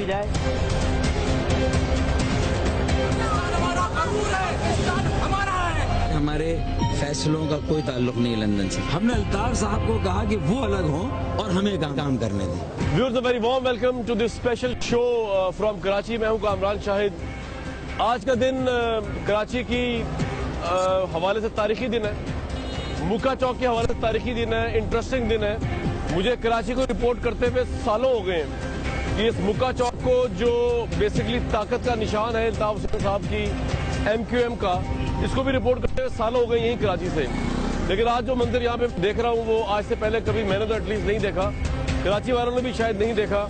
जाए। हमारे फैसलों का कोई ताल्लुक नहीं लंदन से। हमने अल्ताफ साहब को कहा कि वो अलग हों और हमें काम करने दें। Viewers, a very warm welcome to this special show from Karachi. मैं हूं कामरान शाहिद। आज का दिन कराची की हवाले से तारीखी दिन है, मुक्का चौक के हवाले से तारीखी दिन है, इंटरेस्टिंग दिन है। मुझे कराची को रिपोर्ट करते हुए सालों हो गए कि इस मुक्का चौक को, जो बेसिकली ताकत का निशान है अल्ताफ हुसैन साहब की MQM का, इसको भी रिपोर्ट करते हुए सालों हो गए यहीं कराची से। लेकिन आज जो मंदिर यहाँ पे देख रहा हूँ वो आज से पहले कभी मैंने तो एटलीस्ट नहीं देखा, कराची वालों ने भी शायद नहीं देखा।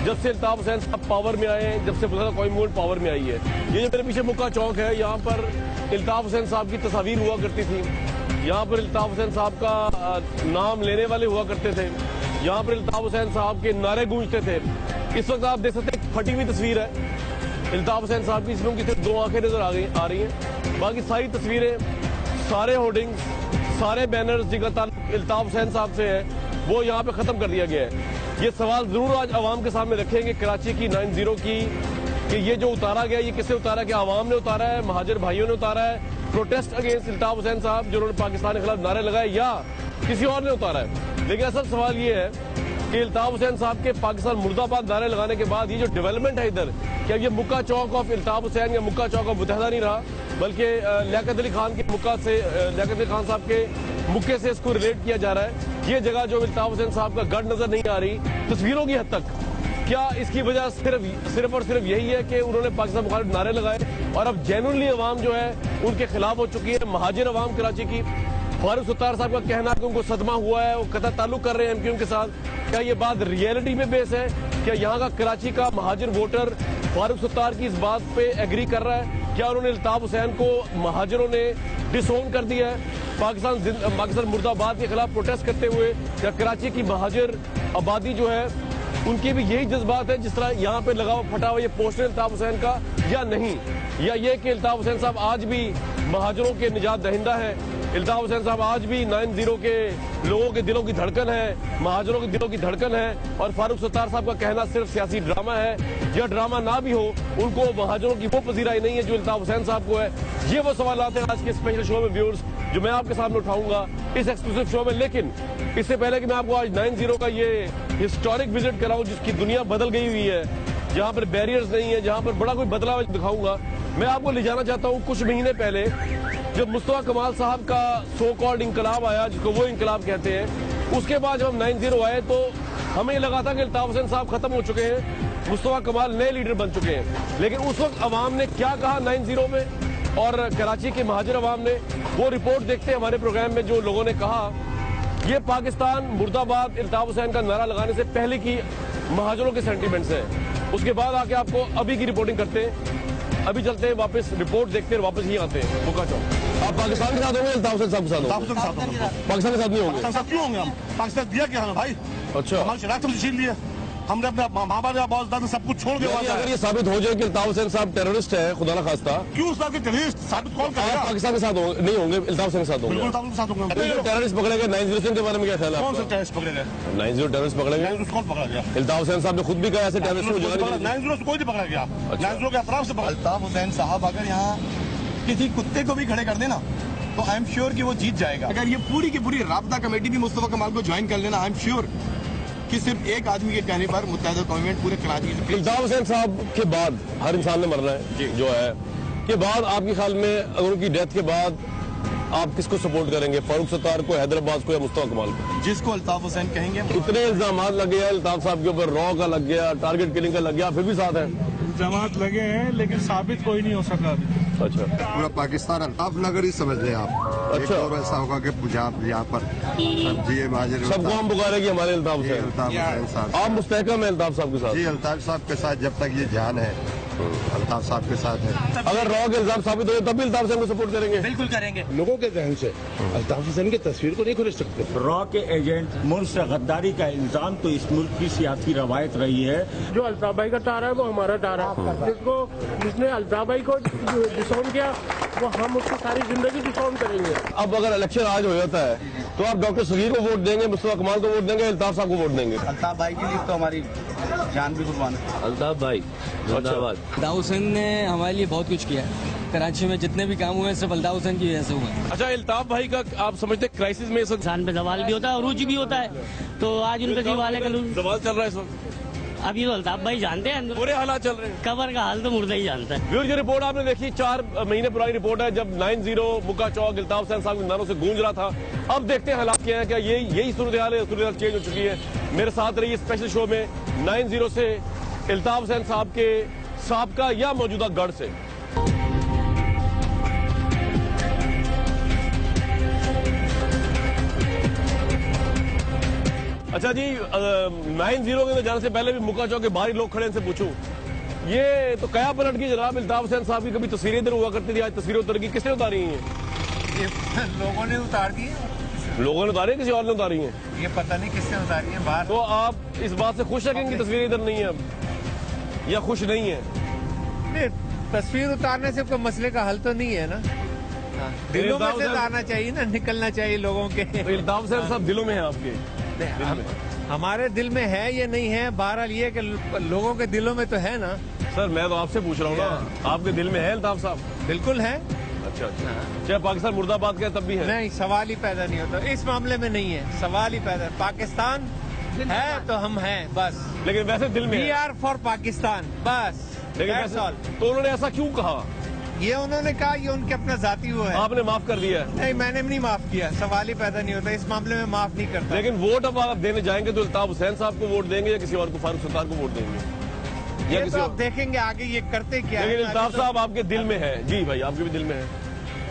जब से अल्ताफ हुसैन साहब पावर में आए, जब से कोई मूवमेंट पावर में आई है। ये जो मेरे पीछे मुक्का चौक है, यहाँ पर अल्ताफ हुसैन साहब की तस्वीर हुआ करती थी। यहाँ पर अल्ताफ हुसैन साहब का नाम लेने वाले हुआ करते थे। यहाँ पर अल्ताफ हुसैन साहब के नारे गूंजते थे। इस वक्त आप देख सकते हैं फटी हुई तस्वीर है अल्ताफ हुसैन साहब की, इसमें उनकी सिर्फ 2 आंखें नजर आ रही हैं। बाकी सारी तस्वीरें, सारे होर्डिंग्स, सारे बैनर्स जिनका ताल्लुक अल्ताफ हुसैन साहब से है, वो यहाँ पे खत्म कर दिया गया है। ये सवाल जरूर आज आवाम के सामने रखेंगे कराची की 90 की, कि ये जो उतारा गया ये किसने उतारा? क्या आवाम ने उतारा है, महाजर भाइयों ने उतारा है, प्रोटेस्ट अगेंस्ट अल्ताफ हुसैन साहब जिन्होंने पाकिस्तान के खिलाफ नारे लगाए, या किसी और ने उतारा है? लेकिन असल सवाल ये है कि अल्ताफ हुसैन साहब के पाकिस्तान मुर्दाबाद नारे लगाने के बाद ये जो डेवलपमेंट है इधर, क्या ये मुक्का चौक ऑफ अल्ताफ हुसैन या मुक्का चौक ऑफ मुतहदा नहीं रहा, बल्कि लियाकत अली खान के मुक्का से, लियाकत अली खान साहब के मुक्के से इसको रिलेट किया जा रहा है। ये जगह जो अल्ताफ हुसैन साहब का गढ़ नजर नहीं आ रही तस्वीरों की हद तक, क्या इसकी वजह सिर्फ और सिर्फ यही है कि उन्होंने पाकिस्तान मुखालिफ नारे लगाए और अब जेन्युइनली अवाम जो है उनके खिलाफ हो चुकी है? महाजिर अवाम कराची की, फारूक सत्तार साहब का कहना कि उनको सदमा हुआ है, वो कतई ताल्लुक कर रहे हैं MQM के साथ, क्या ये बात रियलिटी में बेस है? क्या यहाँ का कराची का महाजिर वोटर फारूक सत्तार की इस बात पे एग्री कर रहा है? क्या उन्होंने अल्ताफ हुसैन को महाजिरों ने डिसोन कर दिया है? पाकिस्तान मुर्दाबाद के खिलाफ प्रोटेस्ट करते हुए क्या कराची की महाजिर आबादी जो है उनके भी यही जज्बात है जिस तरह यहाँ पे लगा फटा हुआ ये पोस्टर अल्ताफ हुसैन का, या नहीं? या ये कि अल्ताफ हुसैन साहब आज भी महाजरों के निजात दहिंदा है, अल्ताफ हुसैन साहब आज भी 90 के लोगों के दिलों की धड़कन है, महाजरों के दिलों की धड़कन है, और फारूक सत्तार साहब का कहना सिर्फ सियासी ड्रामा है? या ड्रामा ना भी हो, उनको महाजरों की वो पजीराई नहीं है जो अल्ताफ हुसैन साहब को है? ये वो सवाल आते हैं आज के स्पेशल शो में व्यूअर्स, जो मैं आपके सामने उठाऊंगा इस एक्सक्लूसिव शो में। लेकिन इससे पहले कि मैं आपको आज 90 का ये हिस्टोरिक विजिट कराऊं जिसकी दुनिया बदल गई हुई है, जहां पर बैरियर्स नहीं है, जहां पर बड़ा कोई बदलाव दिखाऊंगा, मैं आपको ले जाना चाहता हूं कुछ महीने पहले, जब मुस्तफा कमाल साहब का सो कॉल्ड इंकलाब आया, जिसको वो इंकलाब कहते हैं। उसके बाद जब हम 90 आए तो हमें लगा था कि अल्ताफ हुसैन साहब खत्म हो चुके हैं, मुस्तफा कमाल नए लीडर बन चुके हैं। लेकिन उस वक्त अवाम ने क्या कहा 90 में, और कराची के महाजिर अवाम ने, वो रिपोर्ट देखते हैं हमारे प्रोग्राम में। जो लोगों ने कहा, ये पाकिस्तान मुर्दाबाद अल्ताफ हुसैन का नारा लगाने से पहले की महाजरों के सेंटीमेंट्स हैं। उसके बाद आके आपको अभी की रिपोर्टिंग करते हैं। अभी चलते हैं वापस, रिपोर्ट देखते हैं, वापस ही आते हैं मुक्का चौक। आप पाकिस्तान के साथ होंगे, अल्ताफ हुसैन साहब के साथ होंगे? पाकिस्तान के साथ नहीं होंगे? साथ क्यों होंगे हम? पाकिस्तान दिया क्या हमें भाई? अच्छा, हमारी शराब हमसे छीन लिए, हमने अपने महाबाद बहुत ज्यादा सब कुछ छोड़ दिया। अगर ये साबित हो जाए कि अल्ताफ हुसैन साहब टेररिस्ट है, खुदा ना खास्ता, क्यों साहब के टेररिस्ट साबित कौन करेगा? पाकिस्तान के साथ नहीं होंगे, अल्ताफ हुसैन के साथ होंगे? बिल्कुल के साथ होंगे। टेररिस्ट पकड़े गए 90 के बारे में क्या ख्याल है? कौन सा टेररिस्ट पकड़े गए? 90 टेररिस्ट पकड़े गए, कौन पकड़ा गया? अल्ताफ हुसैन साहब ने खुद भी कहा ऐसे टेररिस्ट को जगह 90 से कोई नहीं पकड़ा गया। 90 के अतराफ से अल्ताफ हुसैन साहब अगर यहाँ किसी कुत्ते को भी खड़े कर देना तो आई एम श्योर कि वो जीत जाएगा। अगर ये पूरी की पूरी राब्ता कमेटी भी मुस्तफा कमाल को ज्वाइन कर लेना, आई एम श्योर कि सिर्फ एक आदमी के कहने पर मुत्तहिदा गवर्नमेंट पूरे कराची से। अल्ताफ हुसैन साहब के बाद हर इंसान ने मरना है जो है, के बाद आपके ख्याल में अगर उनकी डेथ के बाद आप किसको सपोर्ट करेंगे? फारूक सत्तार को, हैदराबाद को, या मुस्तफा कमाल को? जिसको अल्ताफ हुसैन कहेंगे। इतने इल्जाम लगे हैं अल्ताफ साहब के ऊपर, रॉ का लग गया, टारगेट किलिंग का लग गया, फिर भी साथ है? इल्जामात लगे हैं लेकिन साबित कोई नहीं हो सका अभी। अच्छा, पूरा पाकिस्तान अल्ताफ नगर ही समझ लें आप। अच्छा, और ऐसा होगा कि यहाँ पर सब्जी महाजिर सबको हम पुकारेंगे हमारे अल्ताफ हुसैन साहब। आप मुस्तहकम है अल्ताफ साहब के साथ? जी, अल्ताफ साहब के साथ जब तक ये जान है अल्ताफ साहब के साथ है। अगर रॉ के इल्जाम साबित हो तब भी अल्ताफ हुसैन को सपोर्ट करेंगे? बिल्कुल करेंगे। लोगों के जहन से अल्ताफ हुसैन की तस्वीर को नहीं खुल सकते। रॉ के एजेंट मुल्क से गद्दारी का इल्जाम तो इस मुल्क की सियासी रवायत रही है। जो अल्ताफ भाई का टारा है वो हमारा टारा है, जिसने अल्ताफ भाई को डिसोन किया वो हम उसकी सारी जिंदगी डिसोन करेंगे। अब अगर इलेक्शन आज हो जाता है तो आप डॉक्टर सगीर को वोट देंगे, मुस्तफा कमाल को वोट देंगे, अल्ताफ साहब को वोट देंगे? अल्ताफ भाई की लिस्ट तो हमारी जान भी कुर्बान है। अल्ताफ भाई जिंदाबाद। अल्ताफ हुसैन ने हमारे लिए बहुत कुछ किया है। कराची में जितने भी काम हुए हैं सिर्फ अल्ताफ हुसैन की वजह से हुए हैं। अच्छा, अल्ताफ भाई का आप समझते क्राइसिस में इस वक्त इंसान पे सवाल भी होता है और रुचि भी होता है, तो आज उनका जीव वाले का सवाल चल रहा है इस वक्त? अब ये तो अल्ताफ भाई जानते हैं, बुरे हालात चल रहे हैं। कबर का हाल तो मुर्दा ही जानता है। व्यूअर, ये रिपोर्ट आपने देखी 4 महीने पुरानी रिपोर्ट है, जब 9-0 मुका चौक अल्ताफ हुसैन साहब के नारों से गूंज रहा था। अब देखते हैं हालात क्या है, क्या यही सूरत हाल है? सूरत हाल चेंज हो चुकी है। मेरे साथ रही स्पेशल शो में 9-0 से अल्ताफ हुसैन साहब के साबका या मौजूदा गढ़ से। अच्छा जी, 9-0 के जाने से पहले भी मुका चौक के बाहरी लोग खड़े, इनसे पूछूं, ये तो कया पलट गई जनाब? अल्ताफ हुसैन साहब की कभी तस्वीरें इधर हुआ करती थी, आज तस्वीरें उतर गई। किसने उतारी हैं? ये लोगों ने उतार दी है। लोगों ने उतारी, किसी और ने उतारी हैं? ये पता नहीं किसने उतारी है बाहर। तो आप इस बात से खुश है कि इनकी तस्वीरें इधर नहीं है अब, या खुश नहीं है? नहीं, तस्वीर उतारने से कोई मसले का हल तो नहीं है ना। दिलों में से आना चाहिए ना, निकलना चाहिए लोगों के। तो अल्ताफ हुसैन साहब दिलों में है आपके? हमारे दिल में है या नहीं है, बहरहाल ये कि लोगों के दिलों में तो है ना। सर मैं तो आपसे पूछ रहा हूँ ना, आपके दिल में है अल्ताफ साहब? बिल्कुल है। अच्छा, चाहे पाकिस्तान मुर्दाबाद का तब भी है? नहीं, सवाल ही पैदा नहीं होता इस मामले में। नहीं है, सवाल ही पैदा। पाकिस्तान है तो हम हैं बस। लेकिन वैसे दिल में वी आर फॉर पाकिस्तान बस। लेकिन तो उन्होंने ऐसा क्यों कहा? ये उन्होंने कहा, ये उनके अपना जाती वो है। आपने माफ कर दिया? नहीं, मैंने भी नहीं माफ किया। सवाल ही पैदा नहीं होता इस मामले में, माफ नहीं करता। लेकिन वोट अब आप देने जाएंगे तो अल्ताफ हुसैन साहब को वोट देंगे या किसी और को, फारूक सत्तार को वोट देंगे? ये तो आप देखेंगे आगे ये करते क्या है। लेकिन अल्ताफ साहब आपके दिल में है। जी भाई, आपके भी दिल में है?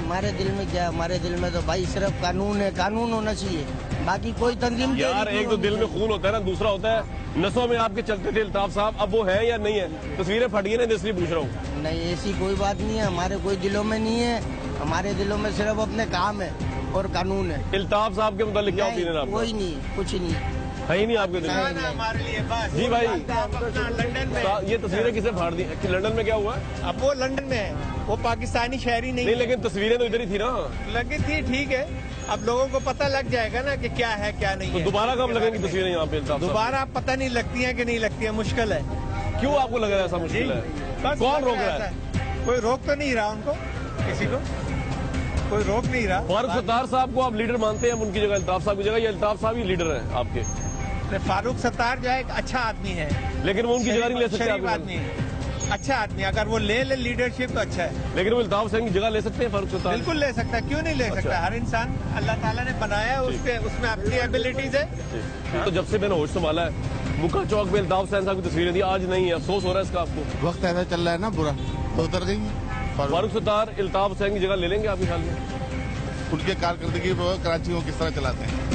हमारे दिल में क्या, हमारे दिल में तो भाई सिर्फ कानून है, कानून होना चाहिए, बाकी कोई तंजीम यार। एक तो दिल में खून होता है ना, दूसरा होता है नसों में आपके चलते थे अल्ताफ साहब, अब वो है या नहीं है? तस्वीरें फट गई ना, इसलिए पूछ रहा हूँ। नहीं, ऐसी कोई बात नहीं है, हमारे कोई दिलों में नहीं है। हमारे दिलों में सिर्फ अपने काम है और कानून है। अल्ताफ साहब के मुतालिक क्या ओपिनियन है आपका? कोई नहीं, कुछ नहीं है ही नहीं आपके दिल में? हमारे लिए बस। जी भाई, लंदन में ये तस्वीरें किसे फाड़ दी? लंदन में क्या हुआ? अब वो लंदन में है, वो पाकिस्तानी शहरी नहीं। लेकिन तस्वीरें तो इधर ही थी ना। लगी थी, ठीक है। अब लोगों को पता लग जाएगा ना कि क्या है क्या नहीं तो है। दोबारा कब लगेंगी तस्वीरें यहाँ पे अल्ताफ साहब? दोबारा पता नहीं लगती है कि नहीं लगती है, मुश्किल है। क्यों आपको लग रहा है ऐसा मुश्किल है? बस कौन रोक रहा है? कोई रोक तो नहीं रहा उनको, किसी को कोई रोक नहीं रहा। फारूक सत्तार साहब को आप लीडर मानते हैं उनकी जगह अल्ताफ साहब की जगह, या अल्ताफ साहब ही लीडर है आपके? फारूक सत्तार जो है एक अच्छा आदमी है, लेकिन वो उनकी जगह नहीं ले सकते। शरीफ आदमी है, अच्छा आदमी। अगर वो ले लीडरशिप तो अच्छा है। लेकिन वो अल्ताफ हुसैन की जगह ले सकते हैं फारूक सत्तार? बिल्कुल ले सकता है, क्यों नहीं ले सकता। हर इंसान अल्लाह ताला ने बनाया है, उसमें अपनी एबिलिटीज है। तो जब से मैंने होश संभाला है, मुका चौक पे अल्ताफ हुसैन साहब की तस्वीरें थी, आज नहीं है। अफसोस हो रहा है इसका आपको? वक्त ऐसा चल रहा है ना बुरा, तो उतर गई। फारूक सत्तार अल्ताफ हुसैन की जगह ले लेंगे आपके ख्याल में? उनके कारकर्दगी कराची को किस तरह चलाते हैं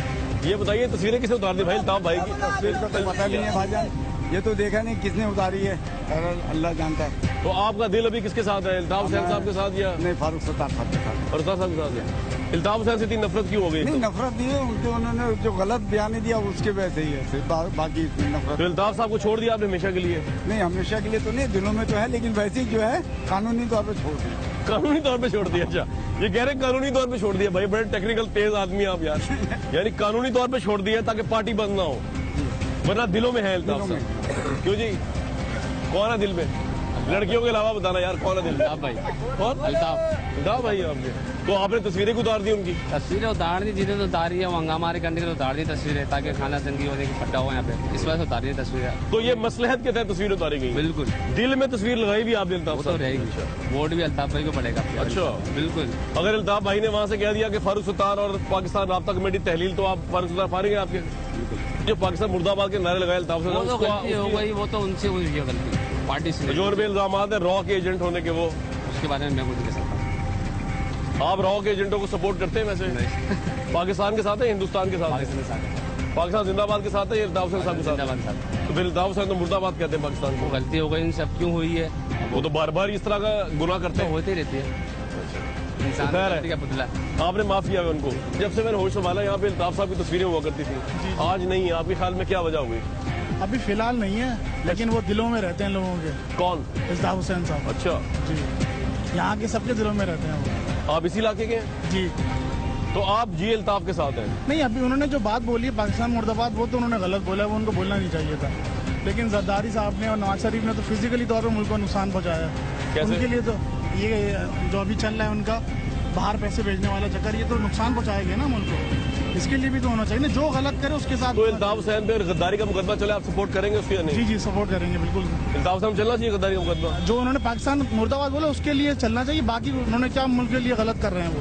ये बताइए, तस्वीरें किसने उतार दी भाई अल्ताफ भाई की? तस्वीर का तो पता नहीं है भाईजान, ये तो देखा नहीं किसने उतारी है, अल्लाह जानता है। तो आपका दिल अभी किसके साथ है? अल्ताफ हुसैन साहब के साथ या नहीं, फारूक सत्तार साहब के साथ। और साहब के साथ है? अल्ताफ हुसैन से इतनी नफरत क्यों हो गई? नहीं, नफरत नहीं है उनके, उन्होंने जो गलत बयान दिया उसके वजह ही है, सिर्फ बाकी नफरत। तो अल्ताफ साहब को छोड़ दिया आपने हमेशा के लिए? नहीं, हमेशा के लिए तो नहीं, दिलों में तो है, लेकिन वैसे ही जो है कानूनी तौर पर छोड़ दिया। कानूनी तौर पे छोड़ दिया? अच्छा, ये कह रहे कानूनी तौर पे छोड़ दिया। भाई बड़े टेक्निकल तेज आदमी आप यार। यानी कानूनी तौर पे छोड़ दिया ताकि पार्टी बंद ना हो, वरना दिलों में है अल्ताफ साहब। क्यों जी, कौन है दिल में? लड़कियों के अलावा बताना यार, कौन है दिल में? भाई कौन? अल्ताफ भाई आपके। तो आपने तस्वीरें क्यों उतार दी उनकी? तस्वीरें उतार दी, जिन्हें तो उतारी है, वो हंगामा करने के लिए उतार दी तस्वीरें, ताकि खाना जंगी होने की फट्टा हो यहाँ पे, इस वजह से उतारी है तस्वीरें। तो ये मसलहत के तहत तस्वीर उतारी गई? बिल्कुल। दिल में तस्वीर लगाई भी आपने अल्ताफ तो रहेगी, वोट भी अल्ताफ भाई को पड़ेगा। अच्छा, बिल्कुल। अगर अल्ताफ भाई ने वहाँ से कह दिया कि फारूक सत्तार और पाकिस्तान राब्ता कमेटी तहलील, तो आप फारूक सत्तार फारेंगे आपके? जो पाकिस्तान मुर्दाबाद के नारे लगाए अल्ताफ वो तो गलती हो गई, वो तो उनसे हुई है गलती, पार्टी से। जो इल्जाम है रॉ के एजेंट होने के, वो उसके बारे में मैं कुछ नहीं कह सकता। आप रॉ के एजेंटों को सपोर्ट करते हैं वैसे? पाकिस्तान के साथ है, हिंदुस्तान के साथ है? पाकिस्तान जिंदाबाद के साथ है या अल्ताफ हुसैन साहब के साथ? तो फिर अल्ताफ हुसैन तो मुर्दाबाद कहते हैं पाकिस्तान को। गलती हो गई, इन सब क्यों हुई है? वो तो बार बार इस तरह का गुनाह करते हैं, होती रहती है। खैर है, पुतला आपने माफ किया है उनको। जब से मैंने होश संभाला यहाँ पे अल्ताफ साहब की तस्वीरें हुआ करती थी, आज नहीं है। आपके ख्याल में क्या वजह हुई? अभी फिलहाल नहीं है, लेकिन वो दिलों में रहते हैं लोगों के। कौन? अल्ताफ हुसैन साहब। अच्छा जी, यहाँ के सबके दिलों में रहते हैं वो। आप इसी इलाके के? जी। तो आप जी अल्ताफ के साथ हैं? नहीं, अभी उन्होंने जो बात बोली है पाकिस्तान मुर्दाबाद, वो तो उन्होंने गलत बोला, वो उनको बोलना नहीं चाहिए था। लेकिन जरदारी साहब ने और नवाज शरीफ ने तो फिजिकली तौर पर मुल्क को नुकसान पहुंचाया। कैसे? उनके लिए तो ये जो अभी चल रहा है उनका बाहर पैसे भेजने वाला चक्कर, ये तो नुकसान पहुंचाएगा ना मुल्क को। इसके लिए भी तो होना चाहिए ना, जो गलत करे उसके साथ। तो इल्ताफ हुसैन पे गद्दारी का मुकदमा चले, आप सपोर्ट करेंगे उसके या नहीं? जी जी सपोर्ट करेंगे बिल्कुल। इल्ताफ हुसैन चलना चाहिए गद्दारी का मुकदमा? जो उन्होंने पाकिस्तान मुर्दाबाद बोला उसके लिए चलना चाहिए, बाकी उन्होंने क्या मुल्क के लिए गलत कर रहे हैं वो।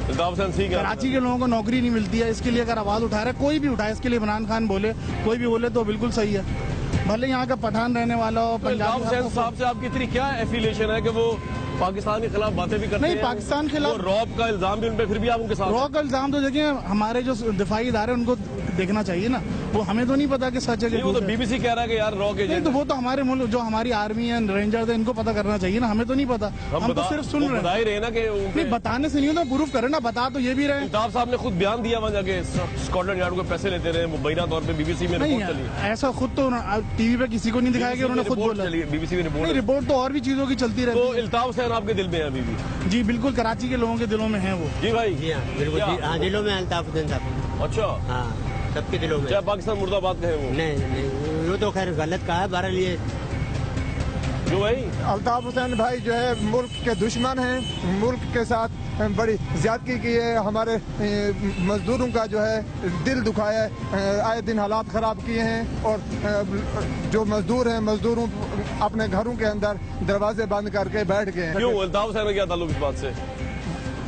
इल्ताफ हुसैन ठीक है। कराची के लोगों को नौकरी नहीं मिलती है, इसके लिए अगर आवाज उठा रहा है कोई भी उठाए, इसके लिए इमरान खान बोले, कोई भी बोले तो बिल्कुल सही है, भले यहाँ का पठान रहने वाला हो। तो इल्ताफ हुसैन साहब से आपकी इतनी क्या एफिलिएशन है कि वो पाकिस्तान के खिलाफ बातें भी करते हैं? नहीं, पाकिस्तान के खिलाफ रॉब का इल्जाम भी उन पे, फिर भी आप उनके साथ? रॉब का इल्जाम तो देखिए हमारे जो दिफाई इदारे उनको देखना चाहिए ना, वो हमें तो नहीं पता कि सच है कि वो तो बीबीसी कह रहा है कि यार रॉ के नहीं, तो वो तो हमारे मुल्क जो हमारी आर्मी है, रेंजर्स है, इनको पता करना चाहिए ना, हमें तो नहीं पता। हम तो सिर्फ सुन रहे हैं ना कि नहीं, बताने से नहीं होता, प्रूफ करें ना, बता तो ये भी रहे। इल्ताफ साहब ने खुद बयान दिया वहाँ जाके स्कॉटलैंड यार्ड को पैसे लेते रहे, मुबैना तौर पे बीबीसी में रिपोर्ट चली। ऐसा खुद तो टीवी पे किसी को नहीं दिखाया कि उन्होंने खुद बोला। बीबीसी में रिपोर्ट, रिपोर्ट तो और भी चीजों की चलती रहती है। तो इल्ताफ हुसैन आपके दिल में है अभी भी? जी बिल्कुल, कराची के लोगों के दिलों में है वो। जी भाई? जी हाँ बिल्कुल, हाँ दिलों में अल्ताफ हुसैन साहब। अच्छा, हाँ सबके दिलों में। क्या पाकिस्तान मुर्दाबाद कहे वो? नहीं, वो तो खैर गलत कहा है, बहरहाल ये जो भाई अल्ताफ हुसैन भाई जो है मुल्क के दुश्मन हैं, मुल्क के साथ बड़ी ज्यादती की है, हमारे मजदूरों का जो है दिल दुखाया है, आए दिन हालात ख़राब किए हैं, और जो मजदूर हैं मजदूरों अपने घरों के अंदर दरवाजे बंद करके बैठ गए हैं। क्यों? अल्ताफ हुसैन का क्या ताल्लुक इस बात से?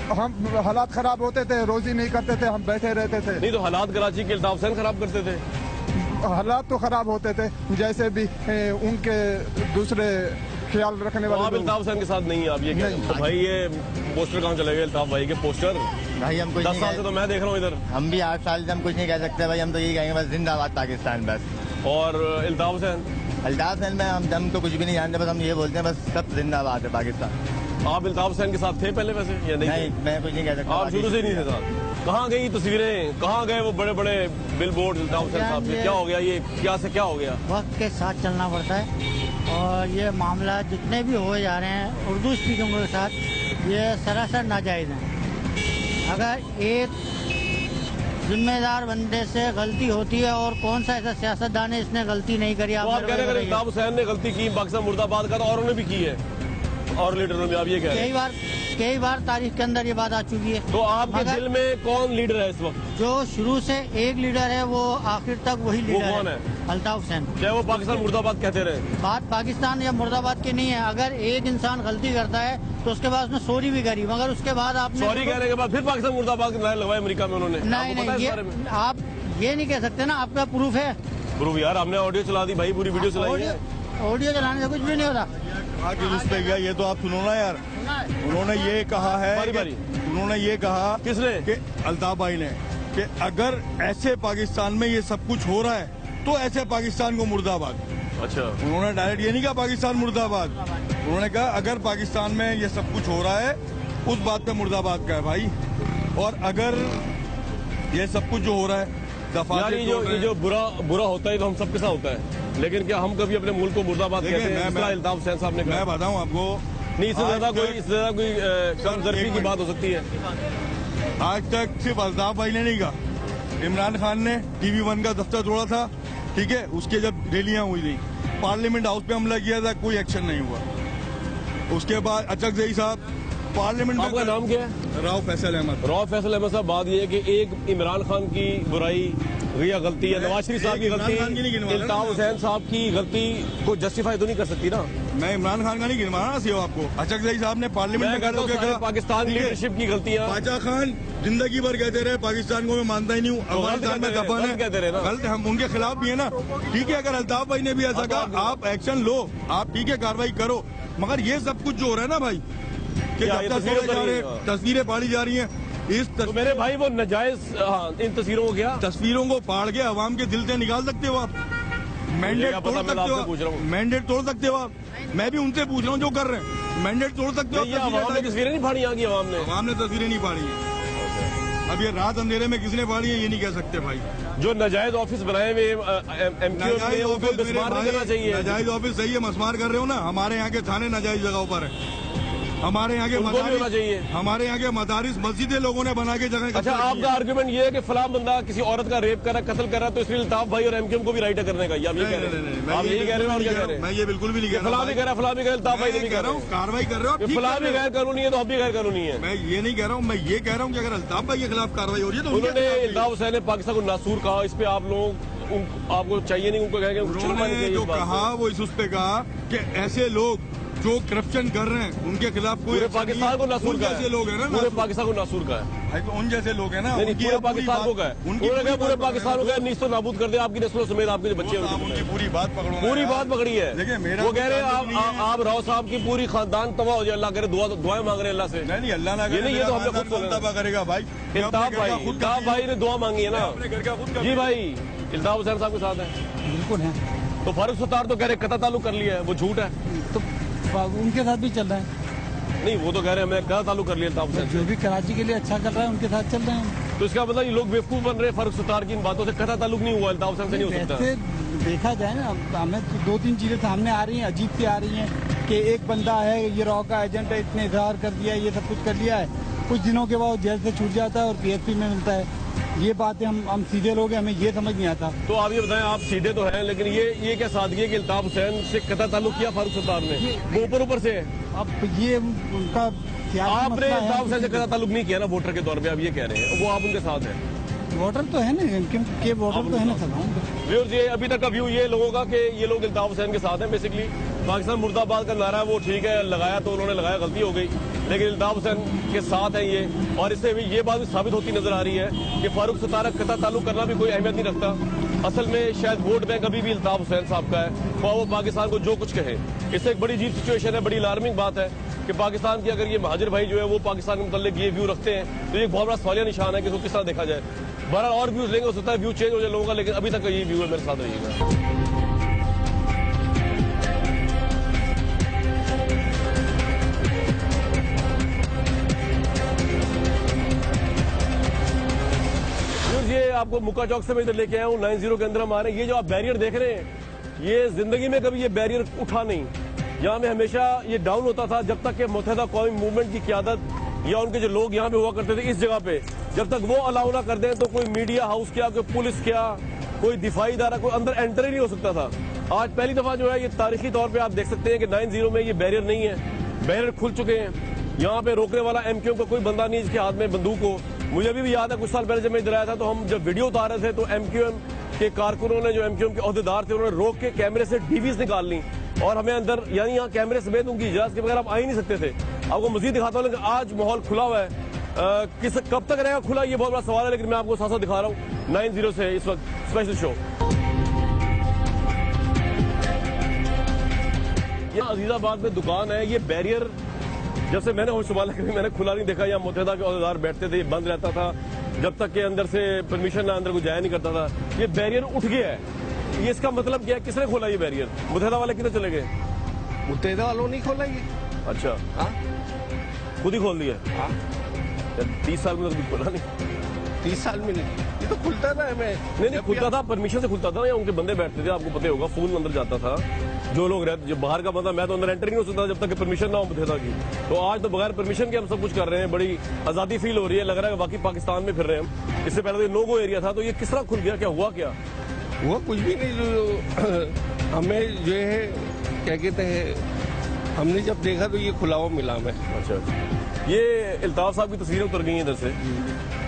हम हालात ख़राब होते थे, रोजी नहीं करते थे, हम बैठे रहते थे। नहीं तो हालात कराची के अल्ताफ हुसैन खराब करते थे? हालात तो खराब होते थे, जैसे भी उनके दूसरे ख्याल रखने वाले। आप अल्ताफ हुसैन के साथ नहीं है आप ये कह रहे हैं? तो भाई ये पोस्टर कहाँ चले गए अल्ताफ भाई के पोस्टर? भाई हम 10 साल से तो मैं देख रहा हूँ इधर। हम भी 8 साल से हम कुछ नहीं कह सकते भाई, हम तो यही कहेंगे बस जिंदाबाद पाकिस्तान बस। और अल्ताफ हुसैन? अल्ताफ हुसैन में हम तो कुछ भी नहीं जानते, बस हम ये बोलते हैं बस सब जिंदाबाद है पाकिस्तान। आप अल्ताफ हुसैन के साथ थे पहले वैसे या नहीं? नहीं, मैं कुछ नहीं कह सकता। आप शुरू से नहीं थे साथ? कहाँ गई तस्वीरें, कहाँ गए वो बड़े बड़े बिल बोर्ड अल्ताफ हुसैन साहब के? क्या हो गया ये, क्या से क्या हो गया? वक्त के साथ चलना पड़ता है, और ये मामला जितने भी हो जा रहे हैं उर्दू स्पीकिंग के साथ, ये सरासर नाजायज़ हैं। अगर एक जिम्मेदार बंदे से गलती होती है, और कौन सा ऐसा सियासतदान है इसने गलती नहीं करी? आप कह रहे हैं अल्ताफ हुसैन ने गलती की, पाकिस्तान मुर्दाबाद का, तो औरों ने भी की है, और लीडरों में, आप ये कह रहे हैं? कई बार तारीख के अंदर ये बात आ चुकी है। तो आपके दिल में कौन लीडर है इस वक्त? जो शुरू से एक लीडर है वो आखिर तक वही लीडर है। वो कौन है? अल्ताफ हुसैन। क्या वो पाकिस्तान मुर्दाबाद कहते रहे? बात पाकिस्तान या मुर्दाबाद की नहीं है, अगर एक इंसान गलती करता है तो उसके बाद उसने सॉरी भी करी, मगर उसके बाद आपने सॉरी कहने के बाद फिर पाकिस्तान मुर्दाबाद के नारे लगवाए अमेरिका में उन्होंने? नहीं, आप ये नहीं कह सकते ना, आपका प्रूफ है? प्रूफ यार, हमने ऑडियो चला दी भाई, पूरी वीडियो चलाई है। ऑडियो चलाने से कुछ भी नहीं होता। पे गया ये तो आप सुनो ना यार। उन्होंने ये कहा है, उन्होंने ये कहा किसने? कि अल्ताफ भाई ने, कि अगर ऐसे पाकिस्तान में ये सब कुछ हो रहा है तो ऐसे पाकिस्तान को मुर्दाबाद। अच्छा, उन्होंने डायरेक्ट ये नहीं कहा पाकिस्तान मुर्दाबाद, उन्होंने कहा अगर पाकिस्तान में ये सब कुछ हो रहा है उस बात पे मुर्दाबाद का है भाई। और अगर ये सब कुछ जो हो रहा है ये जो बुरा होता है तो हम सबके साथ होता है, लेकिन क्या हम कभी अपने मुल्क को मुर्दाबाद कहते हैं? अल्ताफ हुसैन साहब ने कहा। मैं बताऊं आपको, नहीं इससे ज्यादा कोई कमजोरी की बात हो सकती है? आज तक सिर्फ अल्ताफ भाई ने नहीं कहा, इमरान खान ने TV1 का दफ्तर तोड़ा था, ठीक है, उसके जब रैलियां हुई थी, पार्लियामेंट हाउस पे हमला किया था, कोई एक्शन नहीं हुआ। उसके बाद अचकजई साहब पार्लियामेंट में। आपका नाम क्या है? राव फैसल अहमद। राव फैसल अहमद साहब, बात यह है कि एक इमरान खान की बुराई या गलती है, नवाज शरीफ साहब की गलती, अल्ताफ हुसैन साहब की गलती को जस्टिफाई तो नहीं कर सकती ना? मैं इमरान खान का नहीं गिनवा रहा सिर्फ आपको, अचकजई साहब ने पार्लियामेंट में पाकिस्तान लीडरशिप की गलतियां। बादशाह खान जिंदगी भर कहते रहे पाकिस्तान को मैं मानता ही नहीं हूँ, अफगानिस्तान में दफन है, कहते रहे ना, गलत हम उनके खिलाफ भी है ना, ठीक है। अगर अल्ताफ भाई ने भी ऐसा कहा, आप एक्शन लो, आप ठीक है कार्रवाई करो, मगर ये सब कुछ जो हो रहा है ना भाई, कि तस्वीरें फाड़ी जा रही हैं, तो मेरे भाई वो नजायज इन तस्वीरों को क्या, तस्वीरों को फाड़ के अवाम के दिल से निकाल सकते हो आप? मैंडेट तोड़ सकते हो, मैंडेट तोड़ सकते हो आप? मैं भी उनसे पूछ रहा हूँ जो कर रहे हैं, मैंडेट तोड़ सकते हो? तस्वीरें नहीं फाड़ी यहाँ की अवाम ने तस्वीरें नहीं फाड़ी है। अब ये रात अंधेरे में किसने फाड़ी है ये नहीं कह सकते भाई। जो नजायज ऑफिस बनाए हुए नजायज ऑफिस सही है, मस्मार कर रहे हो ना, हमारे यहाँ के थाने नजायज जगहों पर है। हमारे यहाँ के उनको भी होना चाहिए। हमारे यहाँ के मदारिस मस्जिदें लोगों ने बना के जगह। अच्छा, आपका आर्गुमेंट ये है कि फलां बंदा किसी औरत का रेप कर रहा है, कत्ल कर रहा है, तो इसलिए अल्ताफ भाई और एमक्यूएम को भी राइट है करने का? आप ये कह रहे हैं? आप यही कह रहे हैं और क्या कह रहे हैं? मैं ये बिल्कुल भी नहीं कह रहा। फलां भी कह रहा है, फलां भी कह रहा है, अल्ताफ भाई नहीं कह रहा हूँ। कार्रवाई कर रहे हो, फलां भी गैर कानूनी है तो हम भी गैर कानूनी है। मैं ये नहीं कह रहा हूँ, मैं ये कह रहा हूँ कि अगर अल्ताफ भाई के खिलाफ कार्रवाई हो रही है तो उन्होंने अल्ताफ हुसैन ने पाकिस्तान को नासूर कहा। इस पे आप लोग आपको चाहिए नहीं, उनको कहेंगे उन्होंने जो कहा वो इस पे कहा कि ऐसे लोग जो करप्शन कर रहे हैं उनके खिलाफ कोई पूरे पाकिस्तान को नासूर का जैसे लोग हैं ना, पूरे पाकिस्तान को नासूर का है। तो उन जैसे लोग हैं ना, पूरे पाकिस्तान को का है, उन्होंने पूरे पाकिस्तान को नीच तो नाबूद कर दे आपकी नस्लों समेत, आपके जो बच्चे हैं उनकी पूरी बात पकड़ो। पूरी बात पकड़ी है। वो कह रहे हैं आप राव साहब की पूरी खानदान तबाह हो जाए, अल्लाह करे, दुआएं मांग रहे हैं अल्लाह से। नहीं अल्लाह ना करे, ये तो हमने खुद तबाह करेगा भाई। इल्ताफ भाई ने दुआ मांगी है ना जी भाई। इल्ताफ हुसैन साहब के साथ है, बिल्कुल है। तो फारूक सत्तार तो कह रहे कता ताल्लुक कर लिया है, वो झूठ है। तो उनके साथ भी चल रहा है। नहीं, वो तो कह रहे हैं मैं कता ताल्लुक कर लिया इल्ताफ हुसैन। जो भी कराची के लिए अच्छा कर रहा है उनके साथ चल रहे हैं। तो इसका मतलब ये लोग बेवकूफ बन रहे हैं। फारूक सत्तार की इन बातों से कता ताल्लुक नहीं हुआ, इल्ताफ हुसैन से नहीं हो सकता। वैसे देखा जाए ना, हमें तो 2-3 चीजें सामने आ रही हैं, अजीब सी आ रही हैं कि एक बंदा है, ये रॉ का एजेंट है, इतने इजहार कर दिया, ये सब कुछ कर लिया है, कुछ दिनों के बाद जेल से छूट जाता है और पीएसपी में मिलता है। ये बातें हम सीधे लोग हैं, हमें ये समझ नहीं आता। तो आप ये बताएं, आप सीधे तो हैं, लेकिन ये क्या सादगी है कि इल्ताफ हुसैन से कता ताल्लुक किया फारूक सत्तार ने? वो ऊपर से है। अब ये उनका आपने इल्ताफ हुसैन से कता ताल्लुक नहीं किया ना वोटर के तौर पे, आप ये कह रहे हैं, वो आप उनके साथ हैं। वोटर तो है ना, के वोटर तो है ना सब। व्यूअर्स, ये अभी तक का व्यू ये लोगों का कि ये लोग इल्ताफ हुसैन के साथ हैं। बेसिकली पाकिस्तान मुर्दाबाद का नारा है, वो ठीक है, लगाया तो उन्होंने लगाया, गलती हो गई, लेकिन इल्ताफ हुसैन के साथ है ये। और इससे भी ये बात भी साबित होती नजर आ रही है कि फारूक सत्तार का कता ताल्लुक करना भी कोई अहमियत नहीं रखता। असल में शायद वोट बैंक अभी भी इल्ताफ हुसैन साहब का है, वो पाकिस्तान को जो कुछ कहे। इससे एक बड़ी अजीब सिचुएशन है, बड़ी अलार्मिंग बात है कि पाकिस्तान की अगर ये महाजिर भाई जो है वो पाकिस्तान के मुताल्लिक ये व्यू रखते हैं, तो ये एक बहुत बड़ा सवालिया निशान है कि इसको किस तरह देखा जाए। बहरहाल और व्यूज लेंगे, हो सकता है व्यू चेंज हो जाए लोगों का, लेकिन अभी तक का ये व्यू है। मेरे साथ रहिएगा। ये आपको मुक्का चौक से मैं इधर लेके आया हूँ, 90 के अंदर हम आ रहे हैं। ये जो आप बैरियर देख रहे हैं, ये जिंदगी में कभी ये बैरियर उठा नहीं। यहाँ में हमेशा ये डाउन होता था जब तक कि मुत्तहिदा कौमी मूवमेंट की क़यादत या उनके जो लोग यहाँ पे हुआ करते थे इस जगह पे, जब तक वो अलाउ ना कर दें तो कोई मीडिया हाउस क्या, कोई पुलिस क्या, कोई दिफाई इदारा, कोई अंदर एंटर ही नहीं हो सकता था। आज पहली दफा जो है ये तारीखी तौर पे आप देख सकते हैं कि 90 में ये बैरियर नहीं है, बैरियर खुल चुके हैं। यहाँ पे रोकने वाला एमक्यूएम का कोई बंदा नहीं जिसके हाथ में बंदूक हो। मुझे भी याद है कुछ साल पहले जब मैं इधर आया था तो हम जब वीडियो उतार रहे थे तो एमक्यूएम के कारकुनों ने, जो एमक्यूएम के अहदेदार थे, उन्होंने रोक के कैमरे से डीवीज निकाल ली और हमें अंदर, यानी यहाँ कैमरे समेत उनकी इजाजत के बगैर आप आ ही नहीं सकते थे। आपको मजीद दिखाता हूँ, लेकिन आज माहौल खुला हुआ है। कब तक रहेगा खुला, ये बहुत बड़ा सवाल है, लेकिन मैं आपको साथ साथ दिखा रहा हूँ 90 से इस वक्त स्पेशल शो। यहाँ अजीजाबाद में दुकान है, ये बैरियर जब से मैंने होश संभाला कभी मैंने खुला नहीं देखा। यहाँ मुत्तहिदा के अहदेदार बैठते थे, ये बंद रहता था जब तक के अंदर से परमिशन ना अंदर को जाया नहीं करता था। ये बैरियर उठ गया है, ये इसका मतलब क्या है? किसने खोला ये बैरियर? मुत्तहिदा वाले कितने चले गए? मुत्तहिदा वालों नहीं खोला ये। अच्छा, खुद ही खोल दिया। 30 साल में तो कभी खोला नहीं। 30 साल में नहीं, ये तो खुलता था। नहीं खुलता था, परमिशन से खुलता था, या उनके बंदे बैठते थे, आपको पता होगा, फोन अंदर जाता था। जो लोग रहते, जो बाहर का बंदा, मैं तो अंदर एंटर नहीं हो सकता जब तक कि परमिशन ना हो मुत्तहिदा की। तो आज तो बगैर परमिशन के हम सब कुछ कर रहे हैं, बड़ी आजादी फील हो रही है, लग रहा है बाकी पाकिस्तान में फिर रहे हैं हम। इससे पहले तो नो गो एरिया था, तो ये किस तरह खुल गया, क्या हुआ? क्या हुआ? कुछ भी नहीं। जो हमें जो है क्या कहते हैं, हमने जब देखा तो ये खुला हुआ मिला हमें। अच्छा, ये इल्ताफ साहब की तस्वीरें उतर गई हैं इधर से।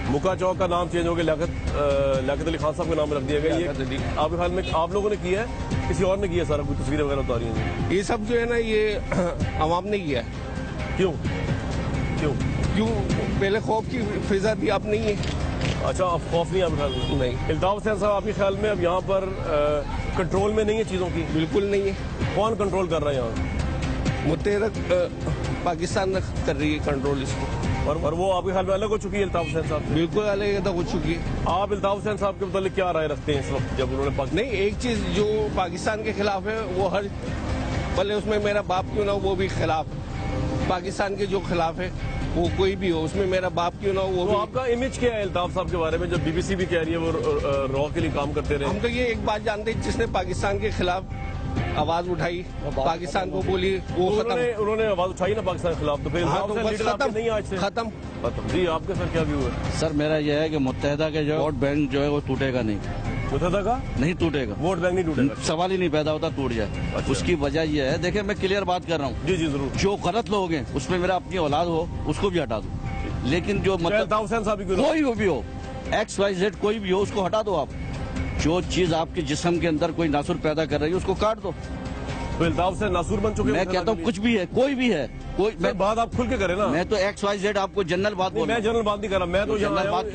मुक्का चौक का नाम चेंज हो गया, लियाकत अली खान साहब का नाम रख दिया गया। ये आपके ख्याल में आप लोगों ने किया है, किसी और ने किया? सारा कुछ तस्वीरें वगैरह उतारी हैं, ये सब जो है ना, ये अवाम ने किया है। क्यों क्यों क्यों? पहले खौफ की फिजा भी आप नहीं है। अच्छा, अब खौफ नहीं आपके ख्याल में? नहीं। इल्ताफ हुसैन साहब आपके ख्याल में अब यहाँ पर कंट्रोल में नहीं है चीज़ों की? बिल्कुल नहीं है। कौन कंट्रोल कर रहा है यहाँ? मुत्तहिदा पाकिस्तान कर रही है कंट्रोल इसको। और वो आपके ख्याल में अलग हो चुकी है इल्ताफ हुसैन साहब? बिल्कुल अलग हो चुकी है। आप इल्ताफ हुसैन साहब के मतलब क्या राय रखते हैं इस वक्त जब उन्होंने नहीं, एक चीज जो पाकिस्तान के खिलाफ है वो हर भले उसमें मेरा बाप क्यों ना हो वो भी खिलाफ, पाकिस्तान के जो खिलाफ है वो कोई भी हो उसमें मेरा बाप क्यों ना हो वो तो भी। आपका इमेज क्या है इल्ताफ साहब के बारे में? जब बीबीसी भी कह रही है वो रॉ के लिए काम करते रहे। हम तो ये एक बात जानते हैं, जिसने पाकिस्तान के खिलाफ आवाज उठाई, पाकिस्तान को बोली, वो उन्होंने आवाज उठाई ना पाकिस्तान के खिलाफ, तो फिर हाँ, तो बस खत्म नहीं आज से खत्म। जी आपके सर क्या व्यू है? सर मेरा यह है कि मुत्तहिदा के जो वोट बैंक जो है वो टूटेगा नहीं, मुत्तहिदा का नहीं टूटेगा, वोट बैंक नहीं टूटेगा, सवाल ही नहीं पैदा होता टूट जाए। अच्छा। उसकी वजह यह है, देखिए मैं क्लियर बात कर रहा हूँ, जी जी जरूर, जो गलत लोग हैं उसमें मेरा अपनी औलाद हो उसको भी हटा दो, लेकिन जो मतलब कोई भी हो XYZ कोई भी हो उसको हटा दो आप। जो चीज आपके जिस्म के अंदर कोई नासुर पैदा कर रही है उसको काट दो। तो इल्ताफ से नासुर बन चुके, मैं कहता हूँ कुछ भी है, कोई भी है, कोई बात आप खुल के करें ना। मैं तो XYZ आपको जनरल बात बोल, मैं जनरल बात नहीं कर रहा, मैं तो जनरल बात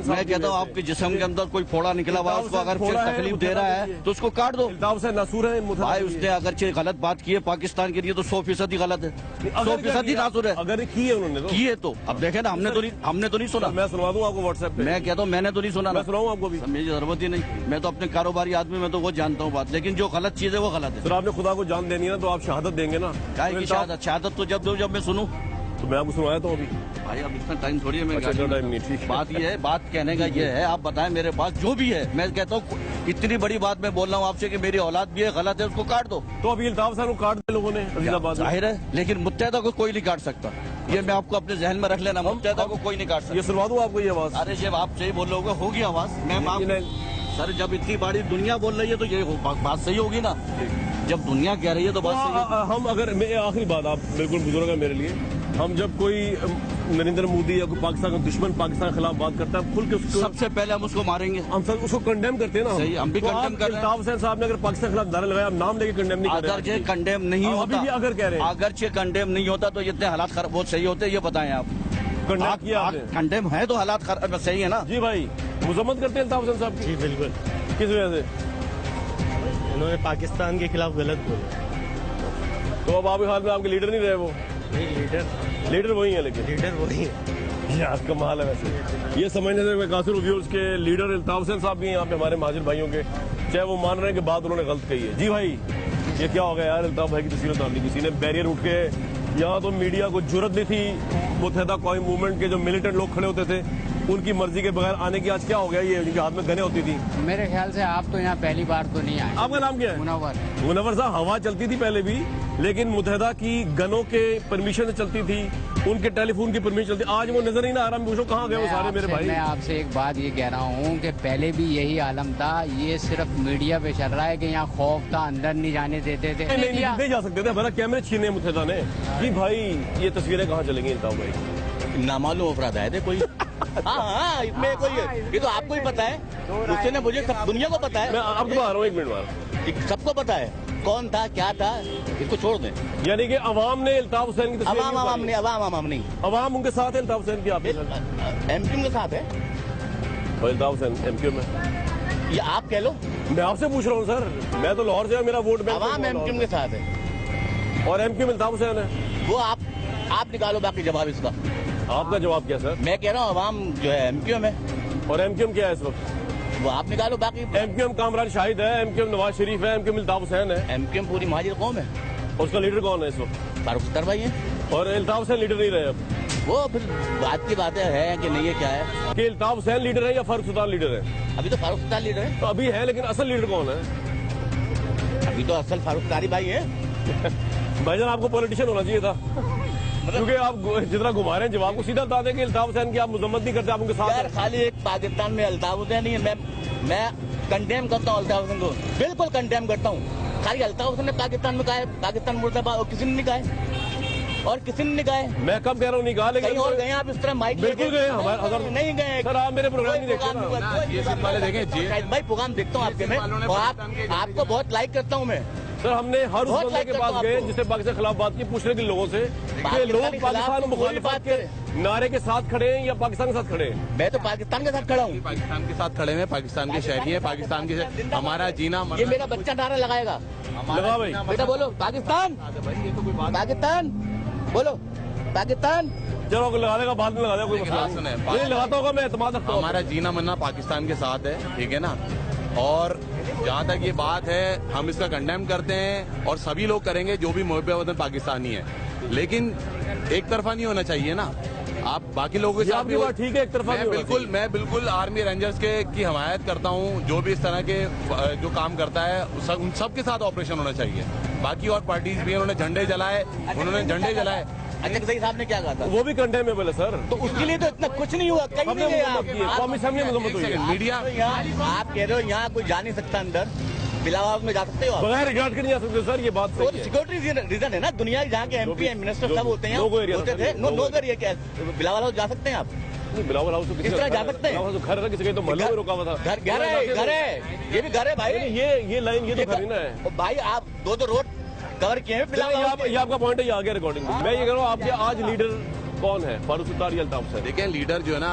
मैं कहता हूँ आपके जिस्म के अंदर कोई फोड़ा निकला हुआ उसको अगर तकलीफ दे रहा है तो उसको काट दो। इल्ताफ से नासुर है भाई, उसने अगर गलत बात की है पाकिस्तान के लिए तो 100% ही गलत है, 100% ही नासुर है। अगर की है उन्होंने की है तो अब देखे ना, हमने तो नहीं सुना। मैं सुनवा दूँ आपको व्हाट्सएप पे, मैं कहता हूँ मैंने तो नहीं सुना, मैं सुनाऊँ आपको भी, मेरी जरूरत ही नहीं, मैं तो अपने कारोबारी आदमी मैं तो वो जानता हूँ बात, लेकिन जो गलत चीज है वो गलत है। सर आपने खुदा को जान देनी है ना, तो आप शहादत देंगे ना। क्या की शहादत? शहादत तो जब दो जब मैं सुनूं, तो मैं आपको सुनाया तो अभी भाई अब इतना टाइम थोड़ी है, मैं अच्छा टाइम नहीं, ठीक है। बात ये है, बात कहने का ये है, आप बताएं मेरे पास जो भी है, मैं कहता हूँ इतनी बड़ी बात मैं बोल रहा हूँ आपसे कि मेरी औलाद भी है, गलत है, उसको काट दो। तो अभी इल्ताफ साहब को काट दे लोगों ने, जाहिर है, लेकिन मुत्तहिदा को कोई नहीं काट सकता, ये मैं आपको अपने जहन में रख लेना, मुत्तहिदा को कोई नहीं काट सकता। ये सुनवा दूँ आपको ये आवाज? अरे जब आप सही बोल रहे होगे होगी आवाज, मैं सर जब इतनी बड़ी दुनिया बोल रही है तो ये बात सही होगी ना, जब दुनिया कह रही है तो बात सही। हम अगर मैं आखिरी बात, आप बिल्कुल बुजुर्ग है मेरे लिए, हम जब कोई नरेंद्र मोदी या कोई पाकिस्तान का दुश्मन पाकिस्तान के खिलाफ बात करता है खुल के उसको सबसे पहले हम उसको मारेंगे, हम सब उसको कंडेम करते हैं ना। सही, हम भी कंडेम कर रहे हैं। इल्ताफ हुसैन साहब ने अगर पाकिस्तान के खिलाफ नारा लगाया, आप नाम लेके कंडेम नहीं कर रहे। अगर कंडेम नहीं होता, अभी भी अगर कह रहे हैं, अगर कंडेम नहीं होता तो इतने हालात खराब बहुत सही होते, ये बताएं आप। कंडेम किया आपने, कंडेम है तो हालात खराब सही है ना। जी भाई, मुजम्मत करते हैं इल्ताफ हुसैन साहब की? जी बिल्कुल। किस वजह से? इन्होंने पाकिस्तान के खिलाफ गलत बोला। तो अब आपके हाल में आपके लीडर नहीं रहे वो? नहीं, लीडर वही है, लेकिन लीडर वही है यार कमाल है। वैसे ये समझने से कासिर व्यूअर्स के लीडर इल्ताफ हुसैन साहब भी हैं यहाँ पे हमारे महाजिर भाइयों के, चाहे वो मान रहे हैं कि बात उन्होंने गलत कही है। जी भाई, ये क्या हो गया यार? इल्ताफ भाई की तस्वीर उतार दी किसी ने, बैरियर उठ के। यहाँ तो मीडिया को जुर्रत नहीं थी, मुत्तहिदा कौम मूवमेंट के जो मिलिटेंट लोग खड़े होते थे उनकी मर्जी के बगैर आने की। आज क्या हो गया? ये उनके हाथ में गने होती थी। मेरे ख्याल से आप तो यहाँ पहली बार तो नहीं आए। आपका नाम क्या है? मुनव्वर। मुनव्वर साहब, हवा चलती थी पहले भी, लेकिन मुत्तहिदा की गनों के परमिशन से चलती थी, उनके टेलीफोन की परमिशन चलती। आज वो नजर ही ना आ रहा। पूछो कहाँ गए वो सारे मेरे भाई? मैं आपसे एक बात ये कह रहा हूँ कि पहले भी यही आलम था, ये सिर्फ मीडिया पे चल रहा है कि यहाँ खौफ था, अंदर नहीं जाने देते थे। नहीं जा सकते थे, हमारा कैमरे छीने मुत्तहिदा ने। जी भाई, ये तस्वीरें कहाँ चलेंगी इल्ताफ भाई? नामालूम अफराद आए थे कोई। हाँ, इसमें कोई ये तो आपको ही पता है, उससे ने मुझे सब दुनिया को पता है। मैं आपको आ रहा हूँ, एक मिनट मार, सबको पता है कौन था क्या था, इसको छोड़ दें। यानी कि अवाम ने इल्ताफ हुसैन की तस्वीर, अवाम नहीं, अवाम उनके साथ है इल्ताफ हुसैन की। आप एमक्यू के साथ है और इल्ताफ हुसैन एमक्यू में, ये आप कह लो। मैं आपसे पूछ रहा हूँ सर, मैं तो लाहौर से, मेरा वोट बैंक अवाम एमक्यू के साथ है और एमक्यू में इल्ताफ हुसैन है। वो आप निकालो बाकी जवाब इसका। आपका जवाब क्या सर? मैं कह रहा हूँ अवाम जो है एमक्यू में, और एमक्यू क्या है इस वक्त? वो आप निकालो बाकी। एमक्यू कामरान शाहिद है, एमक्यू नवाज शरीफ है, एमक्यू इल्ताफ हुसैन है। एमक्यू पूरी महाजिर कौम है। और उसका लीडर कौन है इस वक्त? फारूक सत्तार भाई है। और इल्ताफ हुसैन लीडर नहीं रहे अब? वो फिर बात की बातें है कि नहीं है, क्या है कि इल्ताफ हुसैन लीडर है या फारूक सत्तार लीडर है? अभी तो फारूक सत्तार लीडर है। तो अभी है, लेकिन असल लीडर कौन है? अभी तो असल फारूक सत्तार भाई है। भाईजान, आपको पॉलिटिशियन होना चाहिए था, क्योंकि आप जितना घुमा रहे हैं जवाब को सीधा बता दें कि इल्ताफ हुसैन की आप मुजम्मत नहीं करते, आप उनके साथ। यार खाली एक पाकिस्तान में इल्ताफ हुसैन नहीं है, मैं कंडेम करता हूँ इल्ताफ हुसैन को, बिल्कुल कंडेम करता हूँ। खाली इल्ताफ हुसैन ने पाकिस्तान में कहा है, पाकिस्तान मुर्दाबाद, और किसी ने नहीं कहा है, और किसी ने नहीं कहा है। मैं कब कह रहा हूँ नहीं कहा, लेकिन और गए आप इस तरह माइक? बिल्कुल गए, हमारे नहीं गए सर। आप मेरे प्रोग्राम नहीं देखते? ये सब वाले देखें भाई, प्रोग्राम देखता हूँ आपके में, और आपको बहुत लाइक करता हूँ मैं। सर, हमने हर उस बंदे के पास गए जिससे पाकिस्तान के खिलाफ बात की, पूछने के लोगों से कि लोग पाकिस्तान मुखालिफत के नारे के साथ खड़े हैं या पाकिस्तान के साथ खड़े हैं। मैं तो पाकिस्तान के साथ खड़ा हूँ। पाकिस्तान के साथ खड़े हैं, पाकिस्तान के शहरी हैं, पाकिस्तान के हमारा जीना। ये मेरा बच्चा नारा लगाएगा, लगा भाई, बेटा बोलो पाकिस्तान, पाकिस्तान बोलो, पाकिस्तान। चलो लगा देगा, बाद में लगा देगा, कोई मसला नहीं। लगाता होगा, मैं एतमाद रखता हूँ। हमारा जीना मरना पाकिस्तान के साथ है, ठीक है ना। और जहाँ तक ये बात है, हम इसका कंडेम करते हैं और सभी लोग करेंगे जो भी मुहब्बत वतन पाकिस्तानी है, लेकिन एक तरफा नहीं होना चाहिए ना। आप बाकी लोगों के साथ भी ठीक है, एक तरफा मैं बिल्कुल आर्मी रेंजर्स की हिमायत करता हूँ। जो भी इस तरह के जो काम करता है उन सबके साथ ऑपरेशन होना चाहिए। बाकी और पार्टीज भी उन्होंने झंडे जलाए। अच्छा सही साहब ने क्या कहा था? वो भी कंडेमेबल है सर। तो उसके लिए तो इतना कुछ नहीं हुआ, कहीं नहीं गए आप। मीडिया आप कह रहे हो यहाँ कोई जा नहीं सकता अंदर, बिलावल में जा सकते हो आप? बगैर रिगार्ड के नहीं जा सकते सर, ये बात सही है। सिक्योरिटी रीजन है ना, दुनिया जहाँ के MP मिनिस्टर सब होते हैं, होते थे। नो एरिया क्या बिलावल हाउस जा सकते हैं आप? बिलावल हाउस किस तरह जा सकते हैं? घर है, किसी के तो महलों में रुका हुआ था। घर है, ये भी घर है भाई। ये लाइन ये तो खरीना है भाई। आप दो रोड कवर किए हैं। ये आपका पॉइंट है, ये आ गया रिकॉर्डिंग। मैं ये कह रहा हूँ, आपके आज लीडर कौन है? फारूक सुतार या अल्ताफ हुसैन? देखिए, लीडर जो है ना